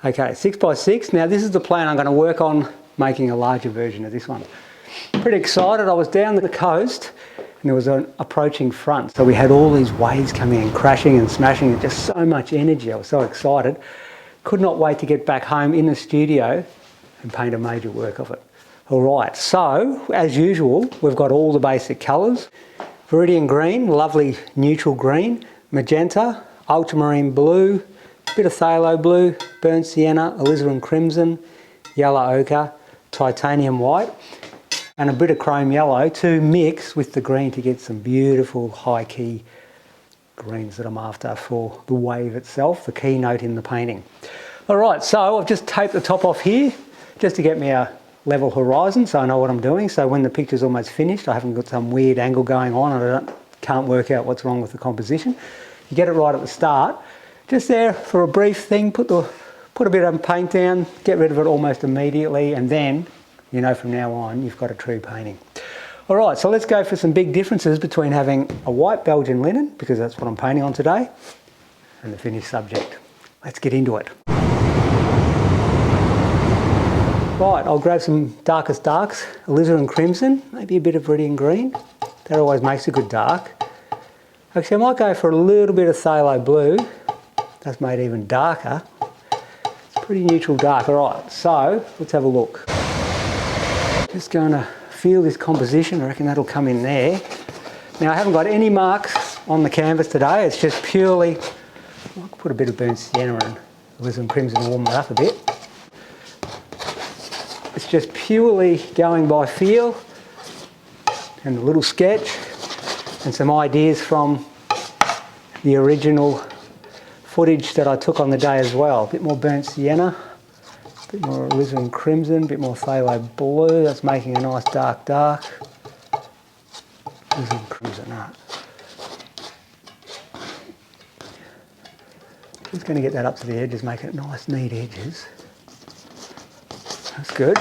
Okay, 6x6. Now this is the plan I'm going to work on making a larger version of this one. Pretty excited. I was down the coast and there was an approaching front. So we had all these waves coming in, crashing and smashing, and just so much energy. I was so excited. Could not wait to get back home in the studio and paint a major work of it. All right, so as usual, we've got all the basic colours. Viridian green, lovely neutral green, magenta, ultramarine blue, bit of phthalo blue, burnt sienna, alizarin crimson, yellow ochre, titanium white, and a bit of chrome yellow to mix with the green to get some beautiful high key greens that I'm after for the wave itself, the keynote in the painting. All right, so I've just taped the top off here just to get me a level horizon so I know what I'm doing. So when the picture's almost finished, I haven't got some weird angle going on and I can't work out what's wrong with the composition. You get it right at the start. Just there for a brief thing, put a bit of paint down, get rid of it almost immediately, and then you know from now on you've got a true painting. All right, so let's go for some big differences between having a white Belgian linen, because that's what I'm painting on today, and the finished subject. Let's get into it. Right, I'll grab some darkest darks, alizarin crimson, maybe a bit of viridian green. That always makes a good dark. Actually, I might go for a little bit of phthalo blue. That's made even darker. It's pretty neutral dark. All right, so let's have a look. Just going to feel this composition. I reckon that'll come in there. Now I haven't got any marks on the canvas today. It's just purely, I'll put a bit of burnt sienna and alizarin crimson to warm it up a bit. It's just purely going by feel and a little sketch and some ideas from the original footage that I took on the day as well. A bit more burnt sienna, a bit more alizarin crimson, a bit more phthalo blue. That's making a nice dark. Alizarin crimson art. Just going to get that up to the edges, make it nice, neat edges. That's good.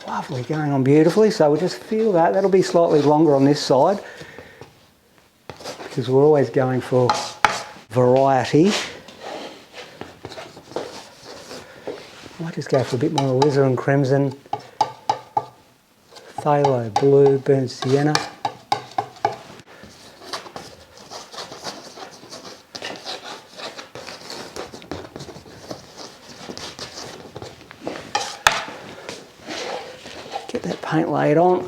Lovely, going on beautifully. So we'll just feel that. That'll be slightly longer on this side because we're always going for variety. I might just go for a bit more alizarin crimson, phthalo blue, burnt sienna. Get that paint laid on.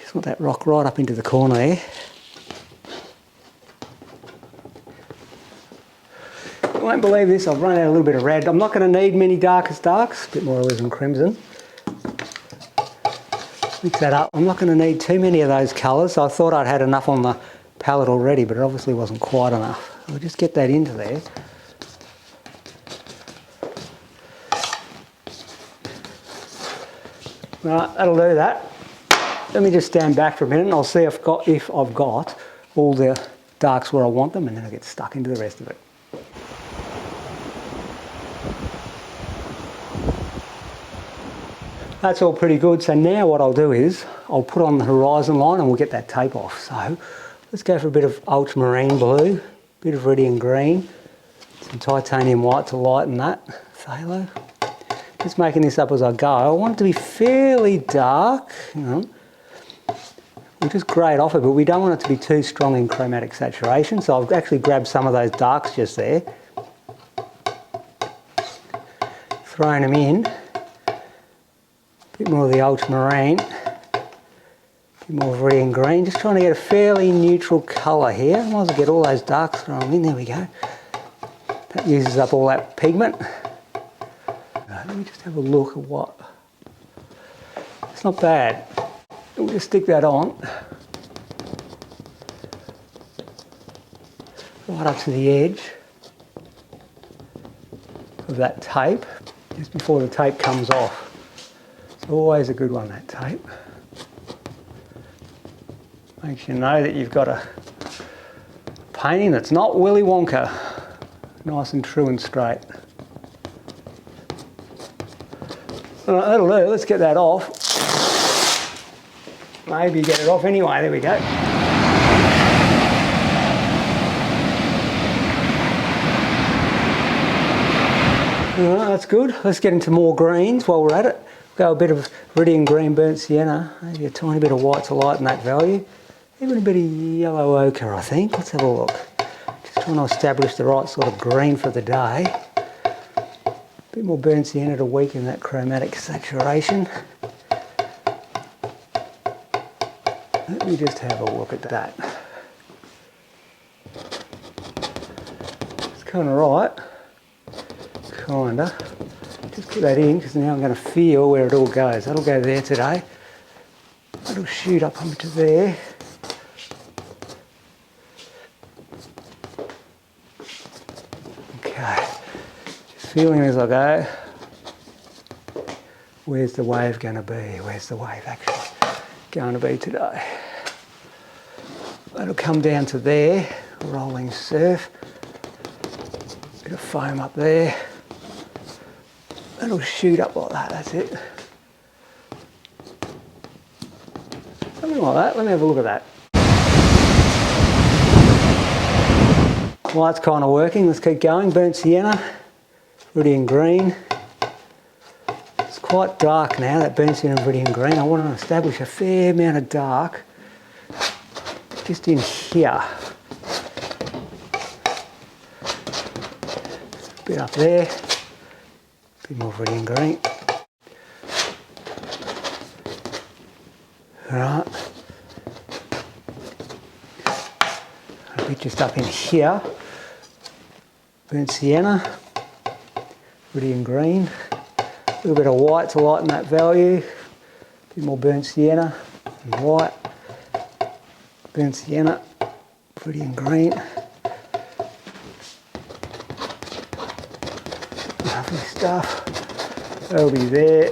Just want that rock right up into the corner there. You won't believe this, I've run out a little bit of red. I'm not going to need many darkest darks, a bit more alizarin crimson. Mix that up. I'm not going to need too many of those colours. I thought I'd had enough on the palette already, but it obviously wasn't quite enough. We'll just get that into there. Right, that'll do that. Let me just stand back for a minute and I'll see if I've got all the darks where I want them, and then I'll get stuck into the rest of it. That's all pretty good. So now what I'll do is I'll put on the horizon line and we'll get that tape off. So let's go for a bit of ultramarine blue, a bit of viridian green, some titanium white to lighten that, phthalo. Just making this up as I go. I want it to be fairly dark, you know. We'll just grade off it, but we don't want it to be too strong in chromatic saturation. So I've actually grabbed some of those darks just there, thrown them in. A bit more of the ultramarine, a bit more viridian green. Just trying to get a fairly neutral colour here. I might as well get all those darks thrown in. There we go. That uses up all that pigment. Let me just have a look at what. It's not bad. We'll just stick that on. Right up to the edge of that tape, just before the tape comes off. It's always a good one, that tape. Makes you know that you've got a painting that's not Willy Wonka. Nice and true and straight. All right, that'll do. Let's get that off. Maybe get it off anyway. There we go. All right, that's good. Let's get into more greens while we're at it. Go a bit of Viridian green burnt sienna, maybe a tiny bit of white to lighten that value. Even a bit of yellow ochre, I think. Let's have a look. Just trying to establish the right sort of green for the day. A bit more burnt sienna to weaken that chromatic saturation. Let me just have a look at that. It's kind of right. Kinda. Just put that in because now I'm going to feel where it all goes. That'll go there today. That'll shoot up onto there. Okay. Just feeling as I go. Where's the wave going to be? Where's the wave actually going to be today? That'll come down to there. Rolling surf. Bit of foam up there. It'll shoot up like that, that's it. Something like that, let me have a look at that. Well, that's kind of working, let's keep going. Burnt sienna, Viridian green. It's quite dark now, that burnt sienna and Viridian green. I want to establish a fair amount of dark just in here. A bit up there. Bit more Viridian green. Alright. A bit just up in here. Burnt sienna. Viridian green. A little bit of white to lighten that value. A bit more burnt sienna and white. Burnt sienna. Viridian green. Lovely stuff. That'll be there.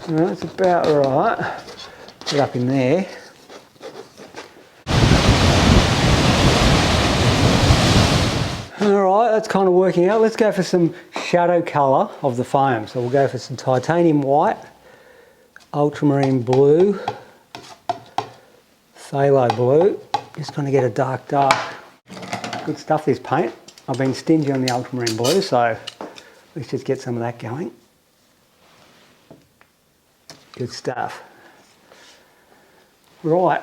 That's about right. Get up in there. Alright, that's kind of working out. Let's go for some shadow colour of the foam. So we'll go for some titanium white, ultramarine blue, phthalo blue. Just going to get a dark. Good stuff, this paint. I've been stingy on the ultramarine blue, so let's just get some of that going. Good stuff. Right.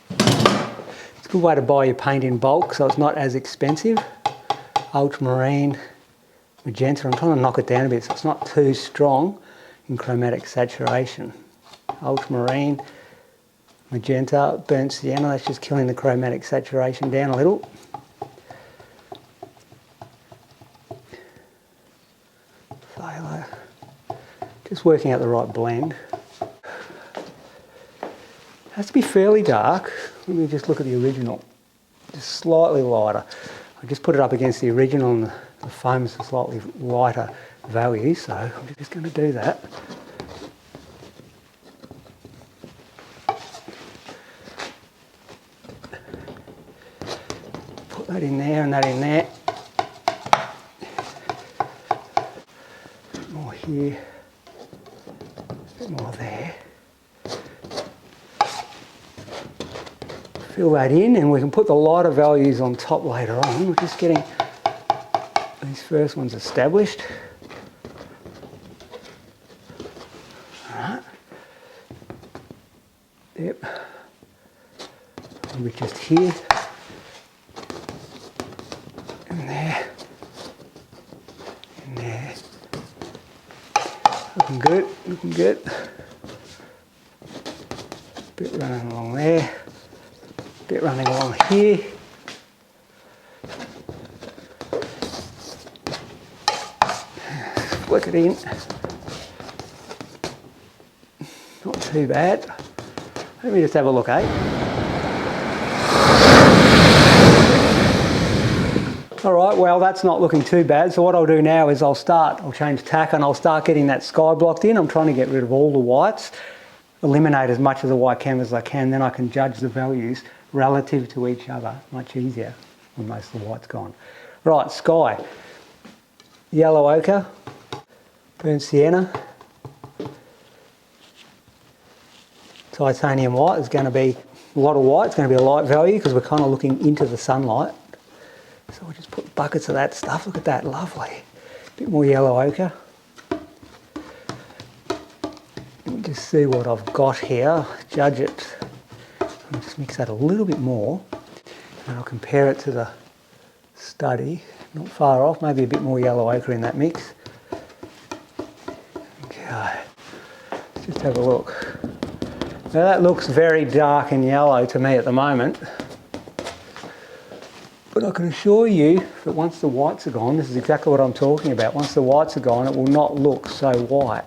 It's a good way to buy your paint in bulk, so it's not as expensive. Ultramarine, magenta. I'm trying to knock it down a bit so it's not too strong in chromatic saturation. Ultramarine, magenta, burnt sienna, that's just killing the chromatic saturation down a little. Phthalo. Just working out the right blend. Has to be fairly dark. Let me just look at the original. Just slightly lighter. I just put it up against the original and the foam's a slightly lighter value, so I'm just going to do that. Put that in there and that in there. A bit more here. A bit more there. Fill that in and we can put the lighter values on top later on. We're just getting these first ones established. Alright. Yep. We're just here. And there. And there. Looking good, looking good. Bit running along there. Bit running along here. Flick it in. Not too bad. Let me just have a look, eh? Alright, well that's not looking too bad. So what I'll do now is I'll change tack and I'll start getting that sky blocked in. I'm trying to get rid of all the whites. Eliminate as much of the white canvas as I can, then I can judge the values relative to each other. Much easier when most of the white's gone. Right, sky. Yellow ochre, burnt sienna, titanium white is going to be a lot of white. It's going to be a light value because we're kind of looking into the sunlight. So we'll just put buckets of that stuff. Look at that, lovely. A bit more yellow ochre. Let me just see what I've got here, judge it. I'll just mix that a little bit more and I'll compare it to the study. Not far off, maybe a bit more yellow ochre in that mix. Okay, let's just have a look. Now that looks very dark and yellow to me at the moment. But I can assure you that once the whites are gone, this is exactly what I'm talking about. Once the whites are gone, it will not look so white.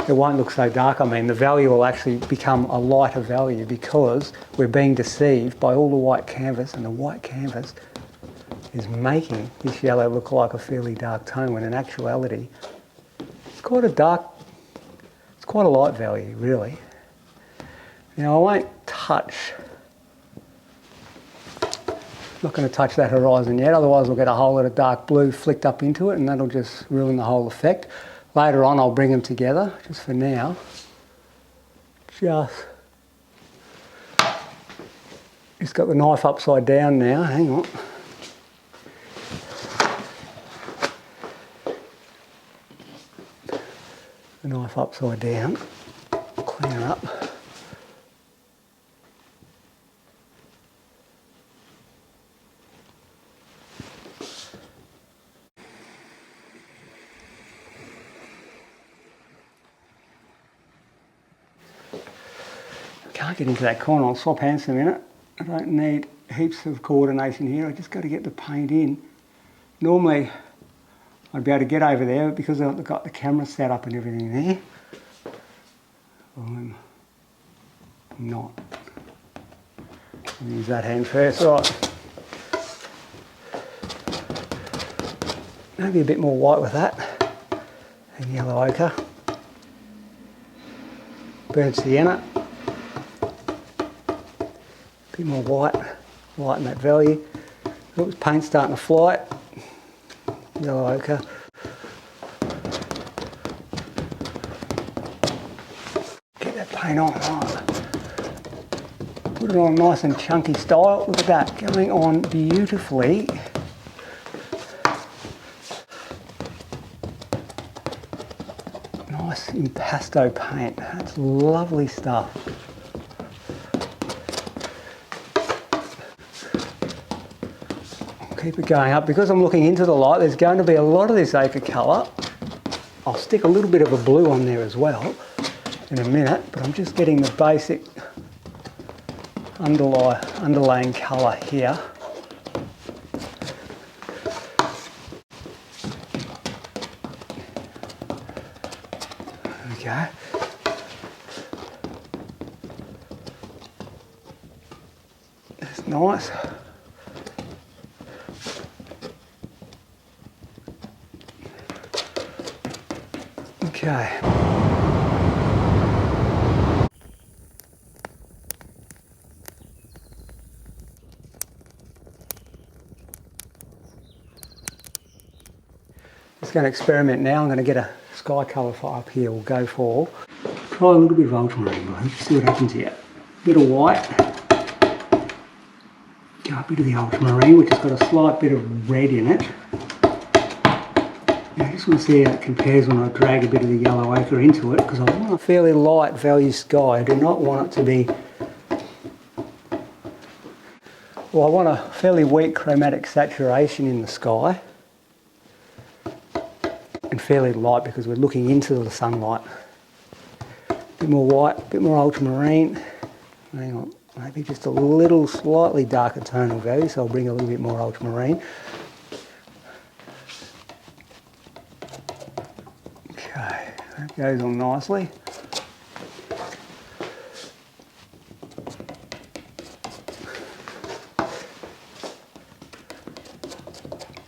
It won't look so dark. I mean, the value will actually become a lighter value because we're being deceived by all the white canvas, and the white canvas is making this yellow look like a fairly dark tone when in actuality it's quite a dark, it's quite a light value really. Now I won't touch, I'm not going to touch that horizon yet, otherwise we'll get a whole lot of dark blue flicked up into it and that'll just ruin the whole effect. Later on I'll bring them together. Just for now, just got the knife upside down now, hang on. The knife upside down, clean her up. Can't get into that corner, I'll swap hands for a minute. I don't need heaps of coordination here, I just got to get the paint in. Normally I'd be able to get over there, but because I've got the camera set up and everything there, I'm not. I'll use that hand first, right. Maybe a bit more white with that, and yellow ochre. Burnt sienna. Bit more white, lighten that value. Oops, paint's starting to fly. Yellow ochre. Get that paint on, right. Put it on nice and chunky style. Look at that, going on beautifully. Nice impasto paint, that's lovely stuff. Keep it going up. Because I'm looking into the light, there's going to be a lot of this ochre colour. I'll stick a little bit of a blue on there as well in a minute, but I'm just getting the basic underlaying colour here. Okay. That's nice. Okay. Just going to experiment now. I'm going to get a sky colour for up here. We'll go for, try a little bit of ultramarine blue. See what happens here. A bit of white. Go a bit of the ultramarine, which has got a slight bit of red in it. I just want to see how it compares when I drag a bit of the yellow ochre into it, because I want a fairly light value sky. I do not want it to be, well, I want a fairly weak chromatic saturation in the sky and fairly light because we're looking into the sunlight. A bit more white, a bit more ultramarine. Hang on, maybe just a little slightly darker tonal value, so I'll bring a little bit more ultramarine. Okay, that goes on nicely.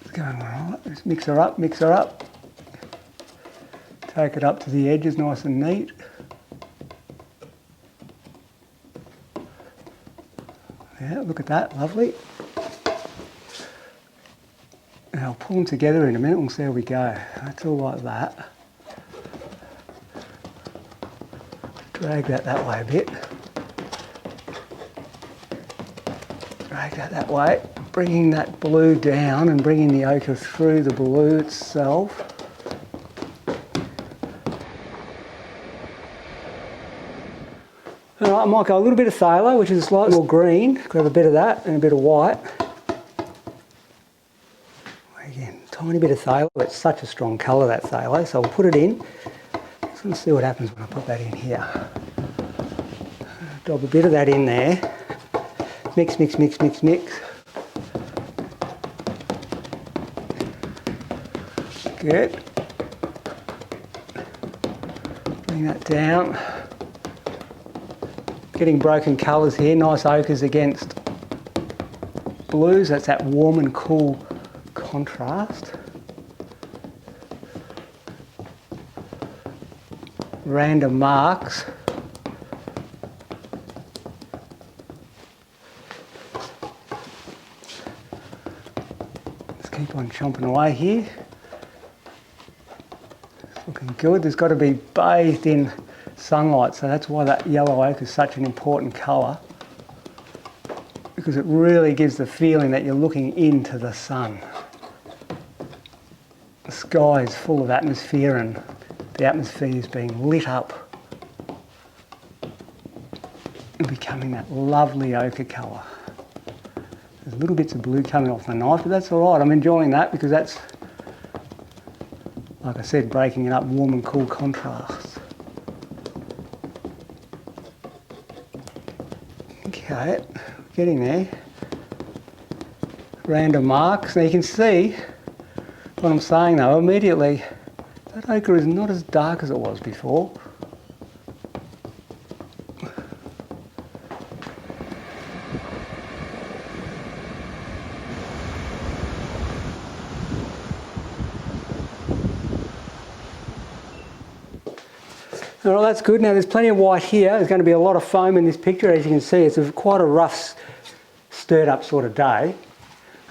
It's going alright. Let's mix her up, mix her up. Take it up to the edges nice and neat. Yeah, look at that, lovely. Now I'll pull them together in a minute and we'll see how we go. That's all like that. Drag that way a bit. Drag that way, bringing that blue down and bringing the ochre through the blue itself. All right, I might go a little bit of phthalo, which is slightly more green. Grab a bit of that and a bit of white. Again, tiny bit of phthalo. It's such a strong colour, that phthalo, so we'll put it in. Just want to see what happens when I put that in here. Drop a bit of that in there. Mix, mix, mix, mix, mix. Good. Bring that down. Getting broken colours here, nice ochres against blues. That's that warm and cool contrast. Random marks. Let's keep on chomping away here. It's looking good. There's got to be bathed in sunlight, so that's why that yellow ochre is such an important colour, because it really gives the feeling that you're looking into the sun. The sky is full of atmosphere and the atmosphere is being lit up and becoming that lovely ochre colour. There's little bits of blue coming off the knife, but that's alright. I'm enjoying that because that's, like I said, breaking it up, warm and cool contrasts. Okay, getting there. Random marks. Now you can see what I'm saying though, immediately that ochre is not as dark as it was before. All right, that's good. Now there's plenty of white here. There's going to be a lot of foam in this picture. As you can see, it's quite a rough, stirred up sort of day.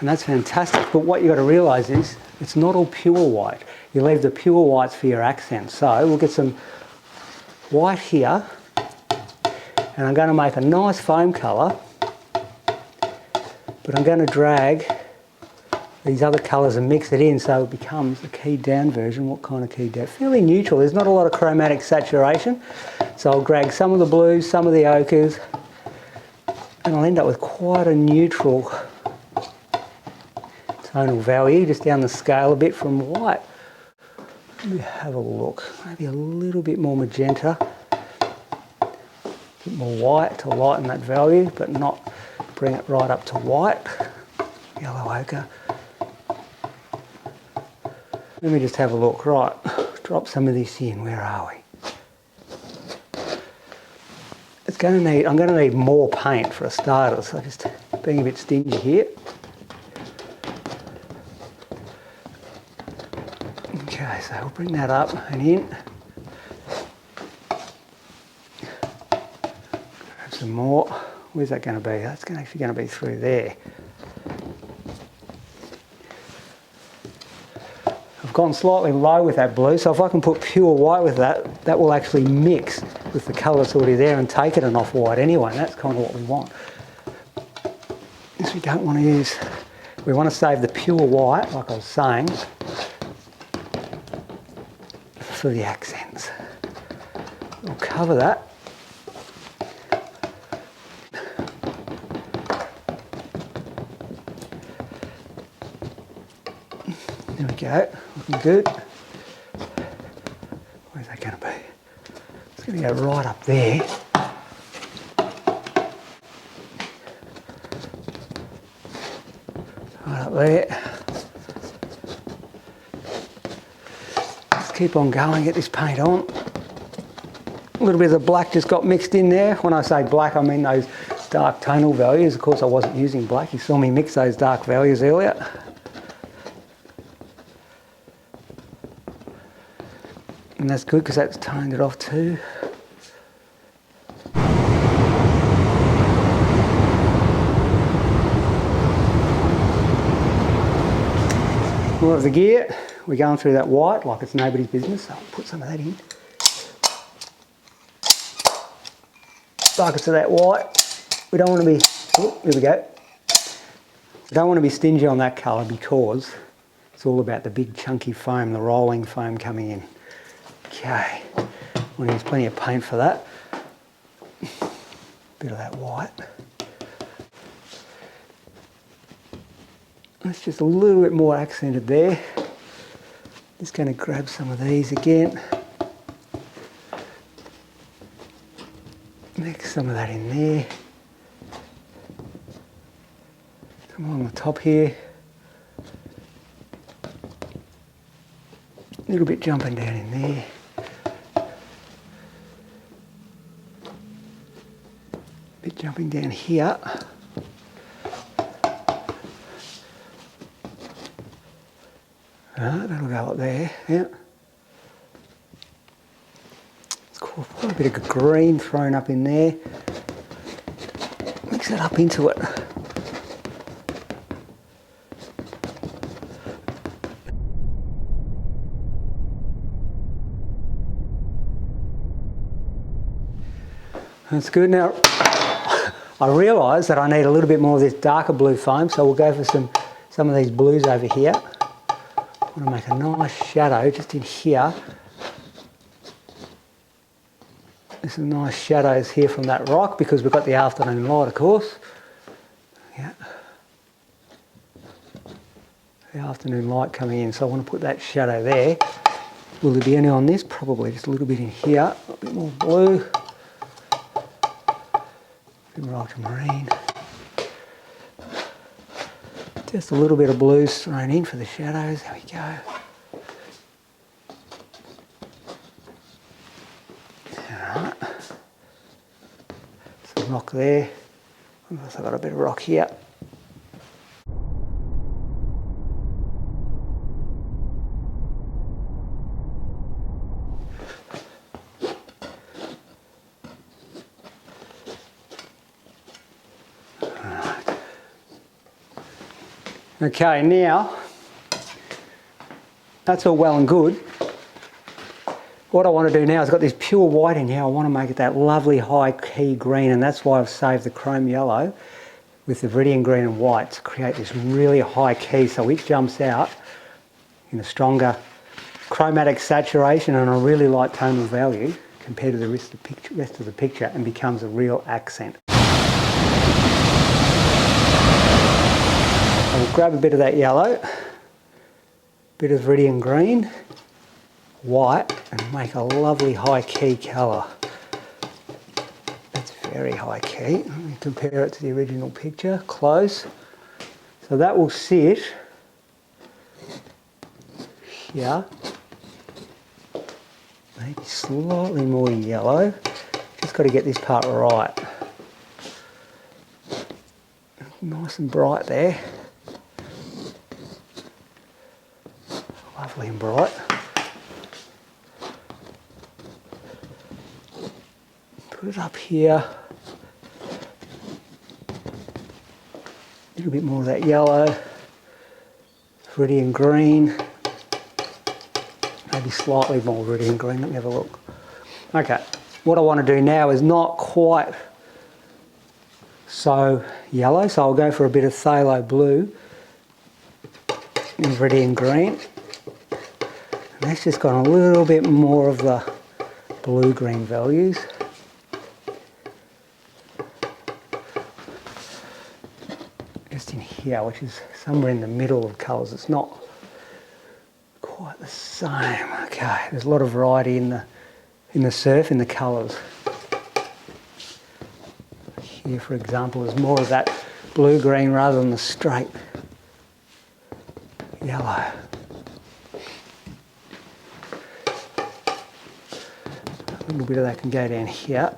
And that's fantastic. But what you've got to realise is it's not all pure white. You leave the pure whites for your accent. So we'll get some white here. And I'm going to make a nice foam colour. But I'm going to drag these other colours and mix it in so it becomes a keyed down version. What kind of keyed down? Fairly neutral. There's not a lot of chromatic saturation. So I'll drag some of the blues, some of the ochres, and I'll end up with quite a neutral tonal value, just down the scale a bit from white. Let me have a look. Maybe a little bit more magenta, a bit more white to lighten that value, but not bring it right up to white. Yellow ochre. Let me just have a look. Right, drop some of this in. Where are we? It's going to need, I'm going to need more paint for a starter, so just being a bit stingy here. Okay, so we'll bring that up and in. Grab some more. Where's that going to be? That's actually going to be through there. I've gone slightly low with that blue, so if I can put pure white with that, that will actually mix with the colour that's already there and take it an off-white anyway, and that's kind of what we want. This we don't want to use, we want to save the pure white, like I was saying, for the accents. We'll cover that. There we go, looking good. Where's that going to be? It's going to go right up there. Right up there. Let's keep on going, get this paint on. A little bit of the black just got mixed in there. When I say black, I mean those dark tonal values. Of course, I wasn't using black. You saw me mix those dark values earlier. And that's good because that's toned it off too. More of the gear. We're going through that white like it's nobody's business, so I'll put some of that in. buckets of that white. We don't want to be, oh, here we go. We don't want to be stingy on that colour because it's all about the big chunky foam, the rolling foam coming in. Okay, we'll use plenty of paint for that. Bit of that white. That's just a little bit more accented there. Just going to grab some of these again. Mix some of that in there. Come along the top here. A little bit jumping down in there. A bit jumping down here. That'll go up there, yeah. It's cool. Quite a bit of green thrown up in there. Mix it up into it. That's good. Now, I realise that I need a little bit more of this darker blue foam, so we'll go for some of these blues over here. I want to make a nice shadow just in here. There's some nice shadows here from that rock because we've got the afternoon light, of course. Yeah. The afternoon light coming in, so I want to put that shadow there. Will there be any on this? Probably just a little bit in here. A bit more blue. A bit more ultramarine. Just a little bit of blues thrown in for the shadows. There we go. Alright. Some rock there. I've also got a bit of rock here. Okay, now that's all well and good. What I want to do now is I've got this pure white in here. I want to make it that lovely high key green, and that's why I've saved the chrome yellow with the viridian green and white to create this really high key so it jumps out in a stronger chromatic saturation and a really light tonal value compared to the rest of the picture and becomes a real accent. I'll grab a bit of that yellow, bit of viridian green, white, and make a lovely high key colour. That's very high key. Let me compare it to the original picture, close. So that will sit here, maybe slightly more yellow. Just got to get this part right. Nice and bright there. Lovely and bright. Put it up here. A little bit more of that yellow. Viridian green. Maybe slightly more viridian green. Let me have a look. Okay, what I want to do now is not quite so yellow, so I'll go for a bit of phthalo blue and viridian green. And that's just got a little bit more of the blue-green values. Just in here, which is somewhere in the middle of colours. It's not quite the same. Okay, there's a lot of variety in the surf, in the colours. Here, for example, there's more of that blue-green rather than the straight yellow. A little bit of that can go down here.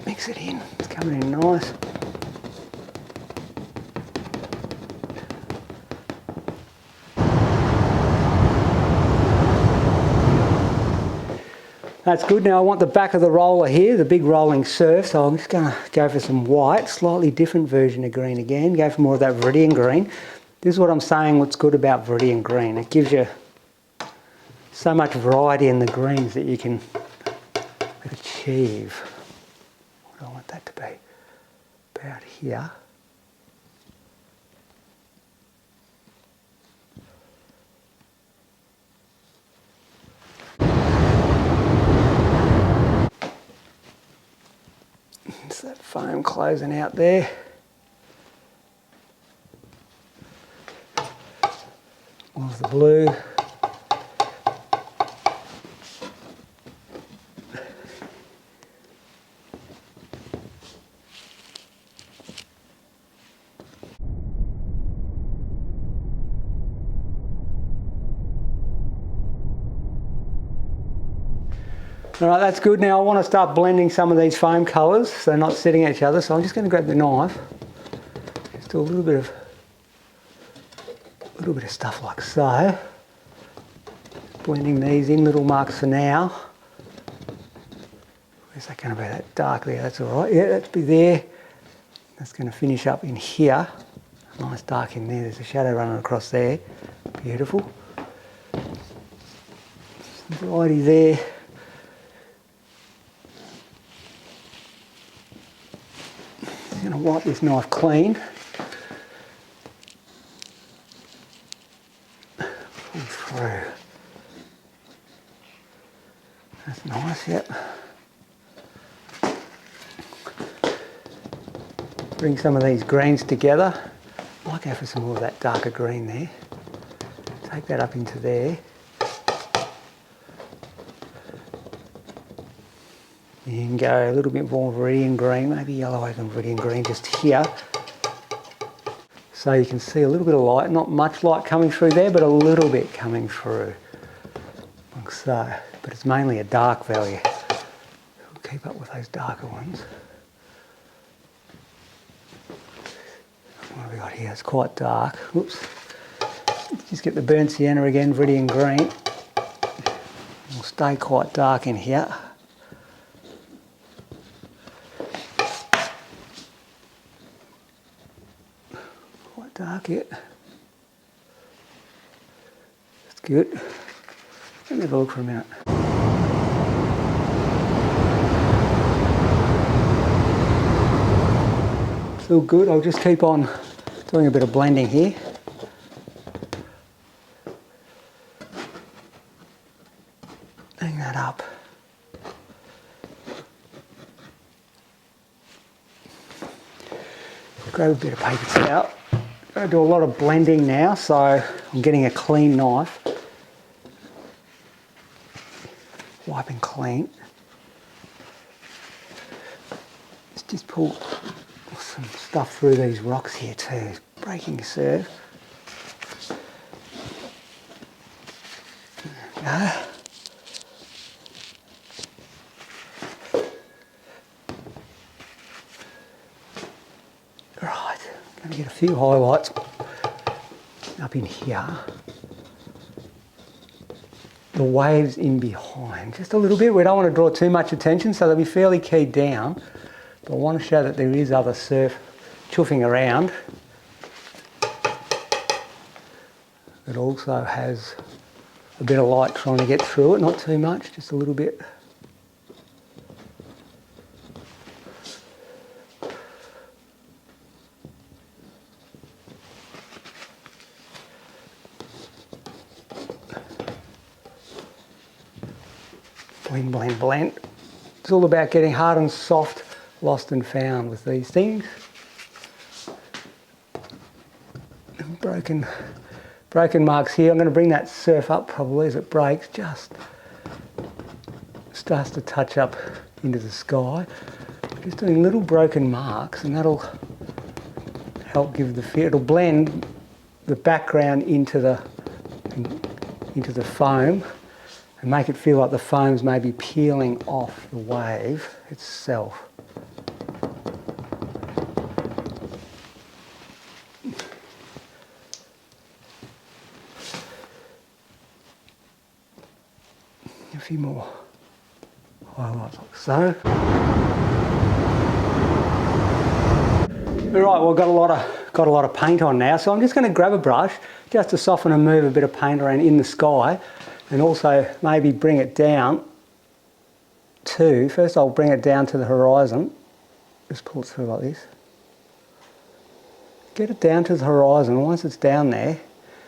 Mix it in, it's coming in nice. That's good. Now I want the back of the roller here, the big rolling surf, so I'm just going to go for some white, slightly different version of green again, go for more of that viridian green. This is what I'm saying, what's good about viridian green. It gives you so much variety in the greens that you can achieve. What do I want that to be? About here. It's that foam closing out there. There's the blue. All right, that's good. Now I want to start blending some of these foam colours so they're not sitting at each other. So I'm just going to grab the knife, just do a little bit of stuff like so. Blending these in, little marks for now. Where's that going to be? That dark there, that's all right. Yeah, that's be there. That's going to finish up in here. Nice dark in there. There's a shadow running across there. Beautiful. Some variety there. I'm going to wipe this knife clean. Pull through. That's nice, yep. Bring some of these greens together. I might go for some more of that darker green there. Take that up into there. You can go a little bit more viridian green, maybe yellow ochre and viridian green just here. So you can see a little bit of light, not much light coming through there, but a little bit coming through, like so. But it's mainly a dark value. We'll keep up with those darker ones. What have we got here? It's quite dark. Whoops. Just get the burnt sienna again, viridian green. It'll stay quite dark in here. Dark it. That's good. Let me have a look for a minute. Still good. I'll just keep on doing a bit of blending here. Hang that up. Grab a bit of paper towel. I do a lot of blending now, so I'm getting a clean knife. Wiping clean. Let's just pull some stuff through these rocks here too. It's breaking surf. There we go. Going to get a few highlights up in here. The waves in behind, just a little bit. We don't want to draw too much attention, so they'll be fairly keyed down. But I want to show that there is other surf chuffing around. It also has a bit of light trying to get through it, not too much, just a little bit. Blend, blend, blend. It's all about getting hard and soft, lost and found with these things. And broken marks here. I'm going to bring that surf up probably as it breaks, just starts to touch up into the sky. Just doing little broken marks, and that'll help give the feel. It'll blend the background into the foam and make it feel like the foam's maybe peeling off the wave itself. A few more highlights like so. All right, well, I've got a lot of got a lot of paint on now, so I'm just going to grab a brush just to soften and move a bit of paint around in the sky, and also maybe bring it down to, first I'll bring it down to the horizon, just pull it through like this. Get it down to the horizon. Once it's down there,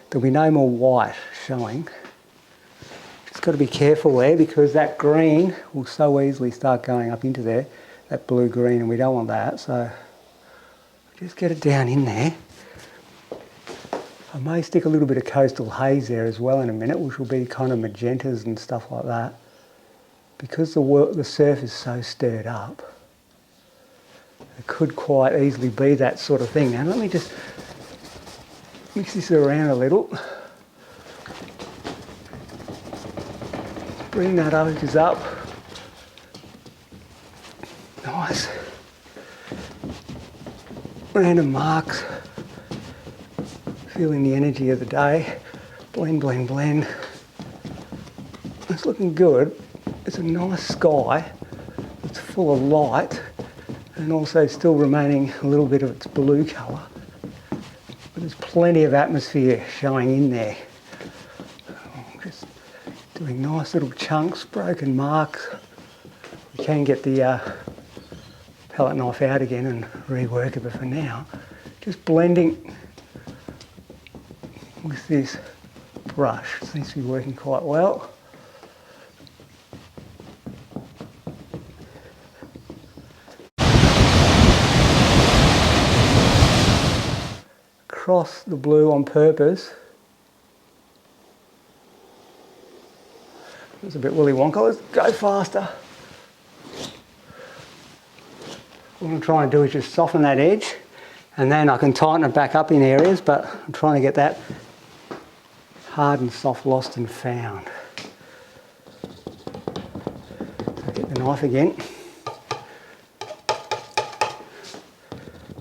there'll be no more white showing. Just got to be careful there because that green will so easily start going up into there, that blue green, and we don't want that. So just get it down in there. I may stick a little bit of coastal haze there as well in a minute, which will be kind of magentas and stuff like that. Because the surf is so stirred up, it could quite easily be that sort of thing. Now let me just mix this around a little. Bring that oranges up. Nice. Random marks. Feeling the energy of the day. Blend, blend, blend. It's looking good. It's a nice sky. It's full of light and also still remaining a little bit of its blue colour. But there's plenty of atmosphere showing in there. Just doing nice little chunks, broken marks. We can get the palette knife out again and rework it, but for now, just blending with this brush. It seems to be working quite well. Cross the blue on purpose. It's a bit Willy Wonka. Let's go faster. What I'm trying to do is just soften that edge, and then I can tighten it back up in areas, but I'm trying to get that hard and soft lost and found. So get the knife again.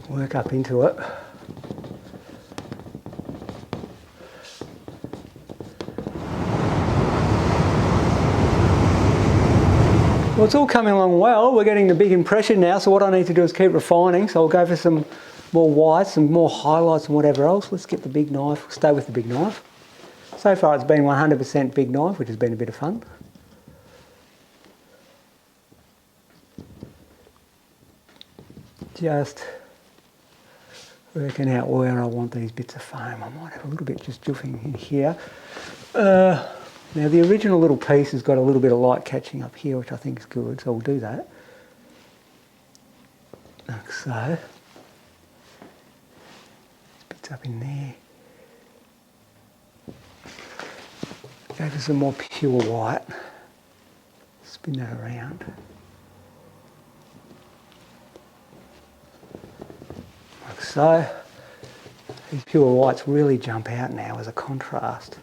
Work up into it. Well, it's all coming along well. We're getting the big impression now, so what I need to do is keep refining. So I'll go for some more whites, some more highlights and whatever else. Let's get the big knife, stay with the big knife. So far it's been 100% big knife, which has been a bit of fun. Just working out where I want these bits of foam. I might have a little bit just juffing in here. Now the original little piece has got a little bit of light catching up here, which I think is good, so we'll do that. Like so. Bits up in there. Go for some more pure white. Spin that around. Like so. These pure whites really jump out now as a contrast.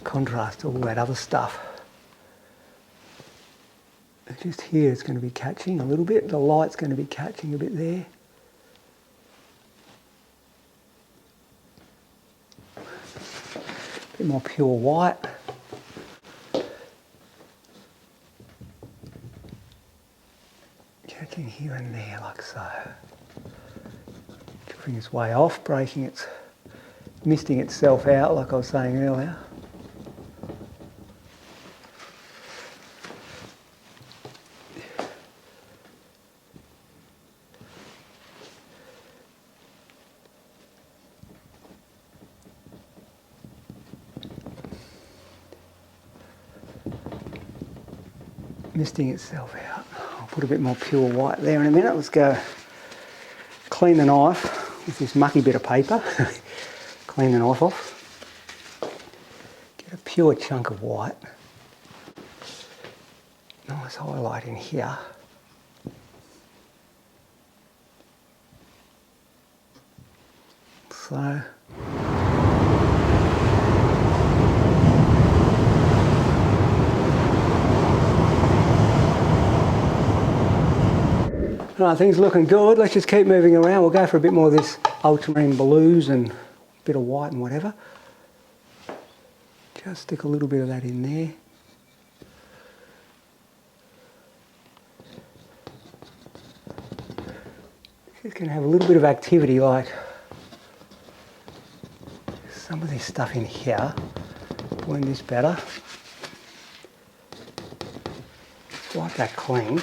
Contrast to all that other stuff. Just here it's going to be catching a little bit, the light's going to be catching a bit there. A bit more pure white. Catching here and there like so. Drifting its way off, misting itself out like I was saying earlier. Misting itself out. I'll put a bit more pure white there in a minute. Let's go clean the knife with this mucky bit of paper. Clean the knife off. Get a pure chunk of white. Nice highlight in here. So right, things looking good. Let's just keep moving around. We'll go for a bit more of this ultramarine blues and a bit of white and whatever. Just stick a little bit of that in there. Just going to have a little bit of activity, like some of this stuff in here. Blend this better. Just wipe that clean.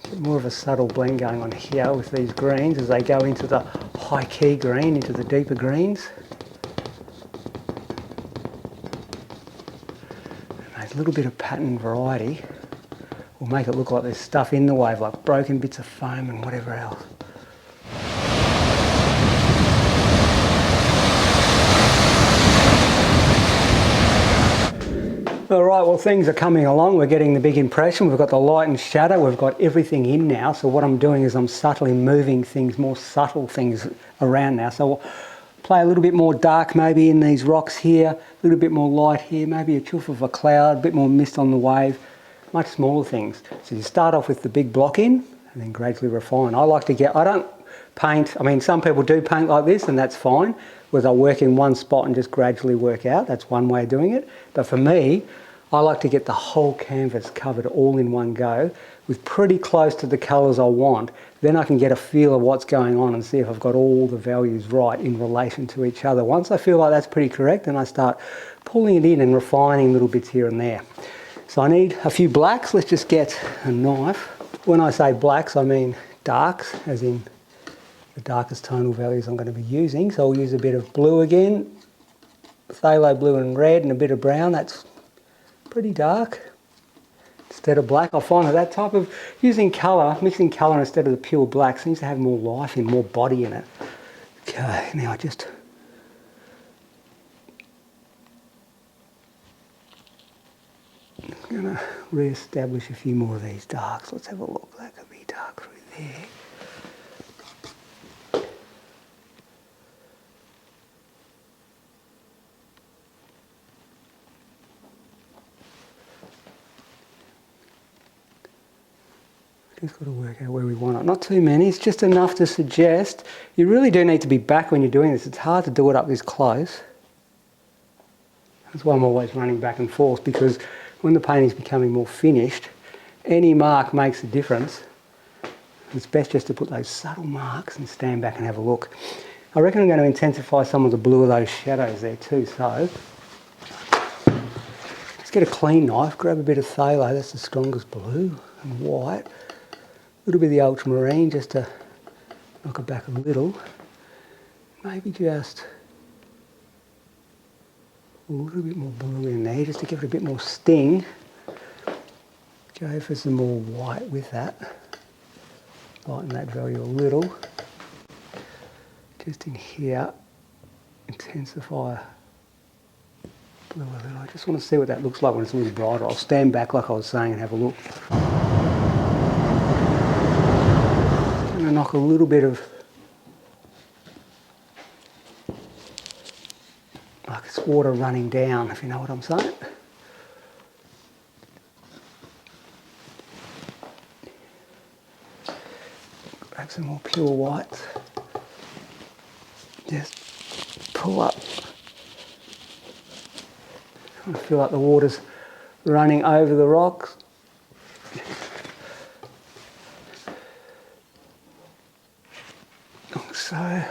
Bit more of a subtle blend going on here with these greens as they go into the high key green, into the deeper greens. And a little bit of pattern variety will make it look like there's stuff in the wave, like broken bits of foam and whatever else. All right, well, things are coming along. We're getting the big impression. We've got the light and shadow. We've got everything in now. So what I'm doing is I'm subtly moving things, more subtle things around now. So we'll play a little bit more dark maybe in these rocks here, a little bit more light here, maybe a chuff of a cloud, a bit more mist on the wave, much smaller things. So you start off with the big block in and then gradually refine. I like to get, I don't paint, I mean, some people do paint like this and that's fine, where they'll work in one spot and just gradually work out. That's one way of doing it. But for me, I like to get the whole canvas covered all in one go with pretty close to the colours I want. Then I can get a feel of what's going on and see if I've got all the values right in relation to each other. Once I feel like that's pretty correct, then I start pulling it in and refining little bits here and there. So I need a few blacks. Let's just get a knife. When I say blacks, I mean darks, as in the darkest tonal values I'm going to be using. So I'll use a bit of blue again, phthalo blue and red, and a bit of brown. That's pretty dark. Instead of black, I find that type of using colour, mixing colour instead of the pure black seems to have more life in, more body in it. Okay, now I'm going to re-establish a few more of these darks. Let's have a look. That could be dark through there. Just got to work out where we want it. Not too many, it's just enough to suggest. You really do need to be back when you're doing this. It's hard to do it up this close. That's why I'm always running back and forth, because when the painting's becoming more finished, any mark makes a difference. It's best just to put those subtle marks and stand back and have a look. I reckon I'm going to intensify some of the blue of those shadows there too, so let's get a clean knife, grab a bit of phthalo, that's the strongest blue, and white. A little bit of the ultramarine just to knock it back a little. Maybe just a little bit more blue in there just to give it a bit more sting. Go for some more white with that. Lighten that value a little. Just in here, intensify blue a little. I just want to see what that looks like when it's a little brighter. I'll stand back like I was saying and have a look. Knock a little bit of, like it's water running down, if you know what I'm saying. Grab some more pure whites. Just pull up. I feel like the water's running over the rocks. So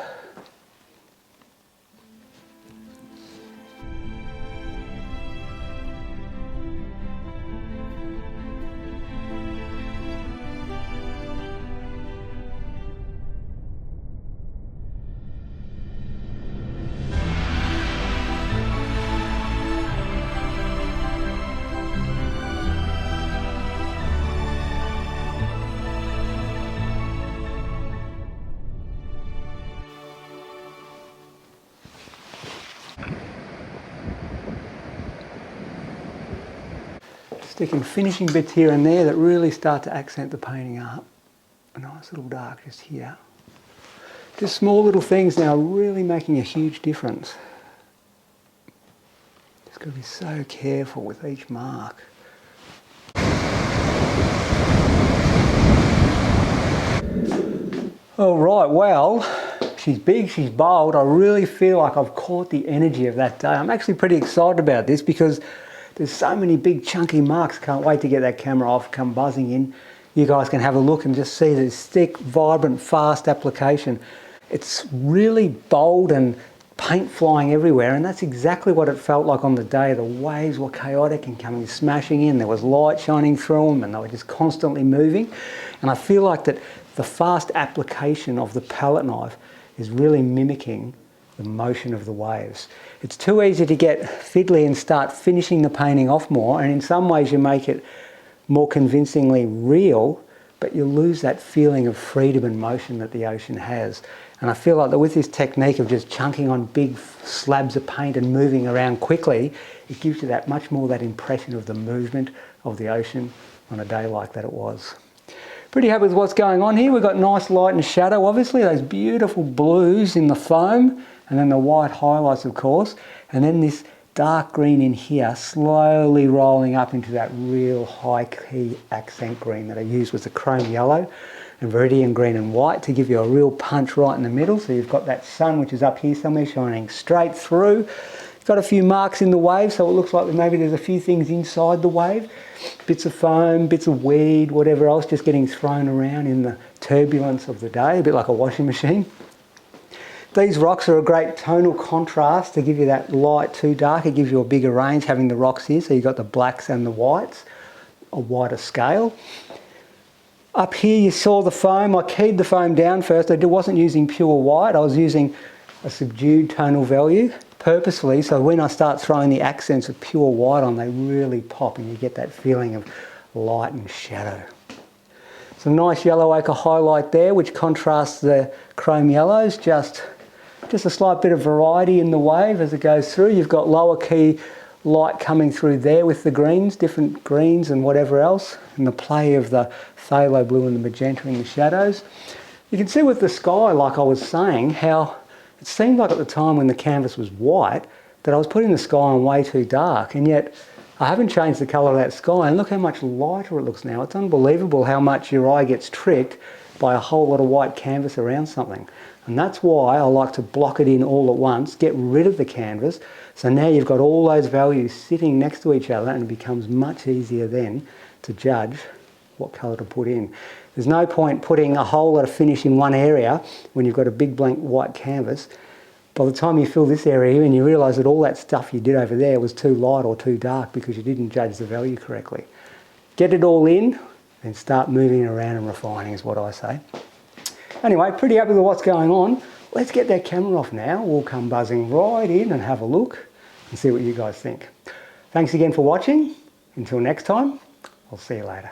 sticking finishing bits here and there that really start to accent the painting up. A nice little dark just here. Just small little things now really making a huge difference. Just got to be so careful with each mark. All right, well, she's big, she's bold. I really feel like I've caught the energy of that day. I'm actually pretty excited about this because there's so many big chunky marks. Can't wait to get that camera off, come buzzing in, you guys can have a look and just see this thick, vibrant, fast application. It's really bold and paint flying everywhere, and that's exactly what it felt like on the day. The waves were chaotic and coming smashing in. There was light shining through them and they were just constantly moving. And I feel like that the fast application of the palette knife is really mimicking the motion of the waves. It's too easy to get fiddly and start finishing the painting off more, and in some ways you make it more convincingly real, but you lose that feeling of freedom and motion that the ocean has. And I feel like that with this technique of just chunking on big slabs of paint and moving around quickly, it gives you that much more that impression of the movement of the ocean on a day like that it was. Pretty happy with what's going on here. We've got nice light and shadow, obviously, those beautiful blues in the foam, and then the white highlights, of course, and then this dark green in here slowly rolling up into that real high key accent green that I used with the chrome yellow and viridian green and white to give you a real punch right in the middle. So you've got that sun, which is up here somewhere, shining straight through. It's got a few marks in the wave, so it looks like maybe there's a few things inside the wave. Bits of foam, bits of weed, whatever else, just getting thrown around in the turbulence of the day, a bit like a washing machine. These rocks are a great tonal contrast to give you that light to dark. It gives you a bigger range having the rocks here, so you've got the blacks and the whites, a wider scale. Up here you saw the foam. I keyed the foam down first. I wasn't using pure white, I was using a subdued tonal value purposefully, so when I start throwing the accents of pure white on, they really pop and you get that feeling of light and shadow. Some nice yellow ochre highlight there, which contrasts the chrome yellows. Just a slight bit of variety in the wave as it goes through. You've got lower key light coming through there with the greens, different greens and whatever else, and the play of the phthalo blue and the magenta in the shadows. You can see with the sky, like I was saying, how it seemed like at the time when the canvas was white that I was putting the sky on way too dark, and yet I haven't changed the colour of that sky, and look how much lighter it looks now. It's unbelievable how much your eye gets tricked by a whole lot of white canvas around something. And that's why I like to block it in all at once, get rid of the canvas, so now you've got all those values sitting next to each other, and it becomes much easier then to judge what colour to put in. There's no point putting a whole lot of finish in one area when you've got a big blank white canvas. By the time you fill this area here and you realise that all that stuff you did over there was too light or too dark because you didn't judge the value correctly. Get it all in and start moving around and refining is what I say. Anyway, pretty happy with what's going on. Let's get that camera off now. We'll come buzzing right in and have a look and see what you guys think. Thanks again for watching. Until next time, I'll see you later.